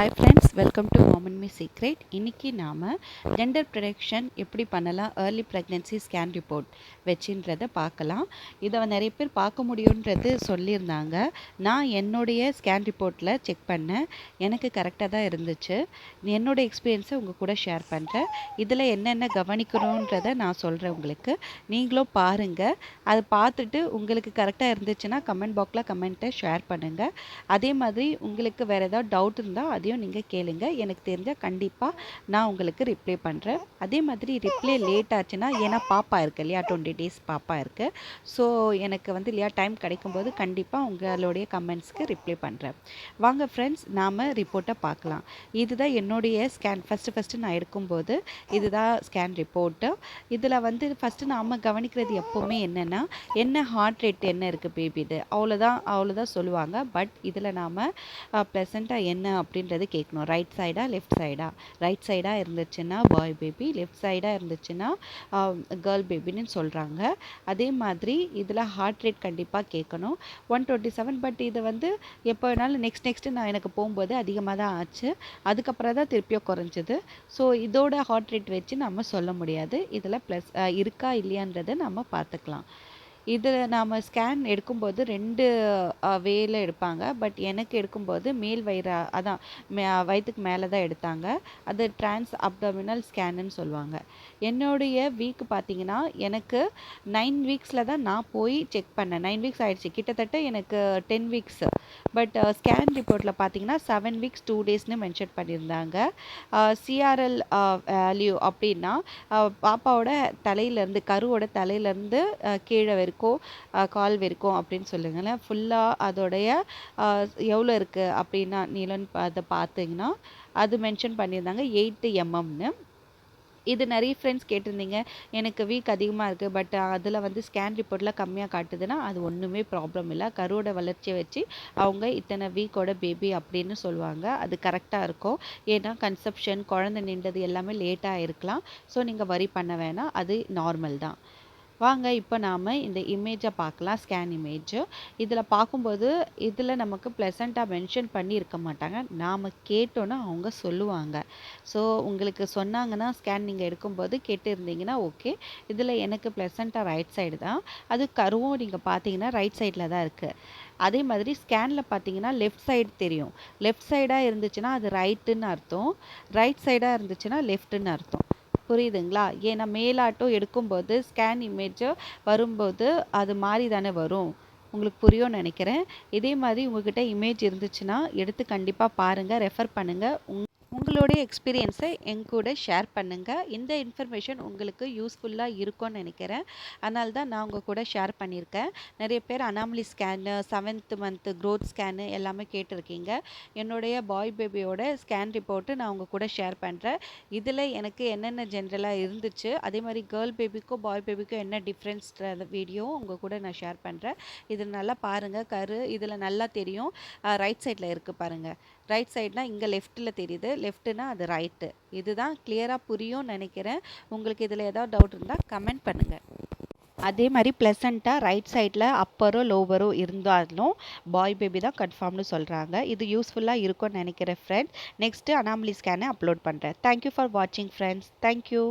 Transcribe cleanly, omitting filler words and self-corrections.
Hi friends, welcome to Mom and Me Secret. இன்னைக்கு நாம gender prediction எப்படி பண்ணலாம் ஏர்லி ப்ரெக்னென்சி ஸ்கேன் ரிப்போர்ட் வச்சுன்றதை பார்க்கலாம். இதை நிறைய பேர் பார்க்க முடியுன்றது சொல்லியிருந்தாங்க. நான் என்னுடைய ஸ்கேன் ரிப்போர்ட்டில் செக் பண்ணேன், எனக்கு கரெக்டாக தான் இருந்துச்சு. என்னோடய எக்ஸ்பீரியன்ஸை உங்கள் கூட ஷேர் பண்ணுறேன். இதில் என்னென்ன கவனிக்கணுன்றதை நான் சொல்கிறேன் உங்களுக்கு. நீங்களும் பாருங்கள். அதை பார்த்துட்டு உங்களுக்கு கரெக்டாக இருந்துச்சுன்னா கமெண்ட் பாக்ஸில் கமெண்ட்டை ஷேர் பண்ணுங்கள். அதே மாதிரி உங்களுக்கு வேறு ஏதாவது டவுட் இருந்தால் அதையும் நீங்கள் கேளுங்க. எனக்கு தெரிஞ்சால் கண்டிப்பாக நான் உங்களுக்கு ரிப்ளை பண்ணுறேன். அதே மாதிரி ரிப்ளை லேட் ஆச்சுன்னா, ஏன்னா பாப்பா இருக்குது இல்லையா, 20 days பாப்பா இருக்குது. ஸோ எனக்கு இல்லையா டைம் கிடைக்கும்போது கண்டிப்பாக உங்களுடைய கமெண்ட்ஸ்க்கு ரிப்ளை பண்ணுறேன். வாங்க ஃப்ரெண்ட்ஸ், நாம் ரிப்போர்ட்டை பார்க்கலாம். இதுதான் என்னுடைய ஸ்கேன். ஃபஸ்ட்டு நான் எடுக்கும்போது இதுதான் ஸ்கேன் ரிப்போர்ட்டு. இதில் ஃபஸ்ட்டு நாம் கவனிக்கிறது எப்போவுமே என்னென்னா, என்ன ஹார்ட் ரேட் என்ன இருக்குது பேபிது, அவ்வளோதான் சொல்லுவாங்க. பட் இதில் நாம் ப்ளசண்ட்டாக என்ன அப்படின்றது கேட்கணும். ரைட் சைடா லெஃப்ட் சைடா. ரைட் சைடாக இருந்துச்சுன்னா பாய் பேபி, லெஃப்ட் சைடாக இருந்துச்சுன்னா கேர்ள் பேபின்னு சொல்கிறாங்க. அதே மாதிரி இதில் ஹார்ட் ரேட் கண்டிப்பாக கேட்கணும். 127. பட் இது எப்போ வேணாலும் நெக்ஸ்ட்டு நான் எனக்கு போகும்போது அதிகமாக தான் ஆச்சு. அதுக்கப்புறம் தான் திருப்பியும் குறைஞ்சது. ஸோ இதோட ஹார்ட் ரேட் வச்சு நம்ம சொல்ல முடியாது. இதில் ப்ளஸ் இருக்கா இல்லையான்றதை நம்ம பார்த்துக்கலாம். இதில் நாம் ஸ்கேன் எடுக்கும்போது 2 வேல எடுப்பாங்க. பட் எனக்கு எடுக்கும்போது மேல் வயிறு, அதான் வயிற்றுக்கு மேலே தான் எடுத்தாங்க. அது ட்ரான்ஸ் அப்டாமினல் ஸ்கேனுன்னு சொல்லுவாங்க. என்னுடைய வீக் பார்த்திங்கன்னா, எனக்கு 9 வீக்ஸில் தான் நான் போய் செக் பண்ணேன். 9 வீக்ஸ் ஆகிடுச்சு, கிட்டத்தட்ட எனக்கு 10 வீக்ஸ். பட் ஸ்கேன் ரிப்போர்ட்டில் பார்த்தீங்கன்னா 7 வீக்ஸ் 2 daysன்னு மென்ஷன் பண்ணியிருந்தாங்க. சிஆர்எல் வேல்யூ அப்படின்னா பாப்பாவோட தலையிலேருந்து, கருவோட தலையிலேருந்து கீழே வரைக்கும், கால் வரைக்கும் அப்படின்னு சொல்லுங்களேன், ஃபுல்லாக அதோடைய எவ்வளோ இருக்குது அப்படின்னா நீளம் அதை பார்த்தீங்கன்னா அது மென்ஷன் பண்ணியிருந்தாங்க 8 mmன்னு. இது நிறைய ஃப்ரெண்ட்ஸ் கேட்டிருந்தீங்க, எனக்கு வீக் அதிகமாக இருக்குது பட் அதில் ஸ்கேன் ரிப்போர்ட்டில் கம்மியாக காட்டுதுன்னா அது ஒன்றுமே ப்ராப்ளம் இல்லை. கருவோட வளர்ச்சியை வச்சு அவங்க இத்தனை வீக்கோட பேபி அப்படின்னு சொல்லுவாங்க. அது கரெக்டாக இருக்கும். ஏன்னா கன்செப்ஷன், குழந்தை நின்றது எல்லாமே லேட்டாக இருக்கலாம். ஸோ நீங்கள் வரி பண்ண வேணாம், அது நார்மல் தான். வாங்க இப்போ நாம் இந்த இமேஜை பார்க்கலாம். ஸ்கேன் இமேஜ் இதில் பார்க்கும்போது இதில் நமக்கு ப்ளசண்ட்டாக மென்ஷன் பண்ணியிருக்க மாட்டாங்க. நாம் கேட்டோன்னா அவங்க சொல்லுவாங்க. ஸோ உங்களுக்கு சொன்னாங்கன்னா ஸ்கேன் நீங்கள் எடுக்கும்போது கேட்டு இருந்தீங்கன்னா ஓகே. இதில் எனக்கு ப்ளசண்ட்டாக ரைட் சைடு தான். அது கருவும் நீங்கள் பார்த்தீங்கன்னா ரைட் சைடில் தான் இருக்குது. அதே மாதிரி ஸ்கேனில் பார்த்தீங்கன்னா லெஃப்ட் சைடு தெரியும். லெஃப்ட் சைடாக இருந்துச்சுன்னா அது ரைட்டுன்னு அர்த்தம், ரைட் சைடாக இருந்துச்சுன்னா லெஃப்ட்டுன்னு அர்த்தம். புரியுதுங்களா? ஏன்னா மேலாட்டம் எடுக்கும்போது ஸ்கேன் இமேஜ் வரும்போது அது மாதிரி தானே வரும். உங்களுக்கு புரியும்னு நினைக்கிறேன். இதே மாதிரி உங்கள்கிட்ட இமேஜ் இருந்துச்சுன்னா எடுத்து கண்டிப்பாக பாருங்கள், ரெஃபர் பண்ணுங்கள். உங்களுடைய எக்ஸ்பீரியன்ஸை என் கூட ஷேர் பண்ணுங்கள். இந்த இன்ஃபர்மேஷன் உங்களுக்கு யூஸ்ஃபுல்லாக இருக்கும்னு நினைக்கிறேன். அதனால தான் நான் உங்கள் கூட ஷேர் பண்ணியிருக்கேன். நிறைய பேர் anomaly scan, 7th month growth scan எல்லாமே கேட்டிருக்கீங்க. என்னுடைய பாய் பேபியோட ஸ்கேன் ரிப்போர்ட்டு நான் உங்கள் கூட ஷேர் பண்ணுறேன். இதில் எனக்கு என்னென்ன ஜென்ரலாக இருந்துச்சு, அதே மாதிரி கேர்ள் பேபிக்கும் பாய் பேபிக்கும் என்ன டிஃப்ரென்ஸ் வீடியோவும் உங்கள் கூட நான் ஷேர் பண்ணுறேன். இதில் நல்லா பாருங்கள். கரு இதில் நல்லா தெரியும். ரைட் சைடில் இருக்குது பாருங்கள். ரைட் சைட்னால் இங்கே லெஃப்ட்டில் தெரியுது, லெஃப்ட்டுனா அது ரைட்டு. இதுதான் கிளியராக புரியும்னு நினைக்கிறேன். உங்களுக்கு இதில் ஏதாவது டவுட் இருந்தால் கமெண்ட் பண்ணுங்கள். அதே மாதிரி ப்ளசண்ட்டாக ரைட் சைடில் அப்பரோ லோவரோ இருந்தாலும் பாய் பேபி தான் கன்ஃபார்ம்னு சொல்கிறாங்க. இது யூஸ்ஃபுல்லாக இருக்கும்னு நினைக்கிறேன் ஃப்ரெண்ட்ஸ். நெக்ஸ்ட்டு அனாமலி ஸ்கேனை அப்லோட் பண்ணுறேன். தேங்க்யூ ஃபார் வாட்சிங் ஃப்ரெண்ட்ஸ். தேங்க்யூ.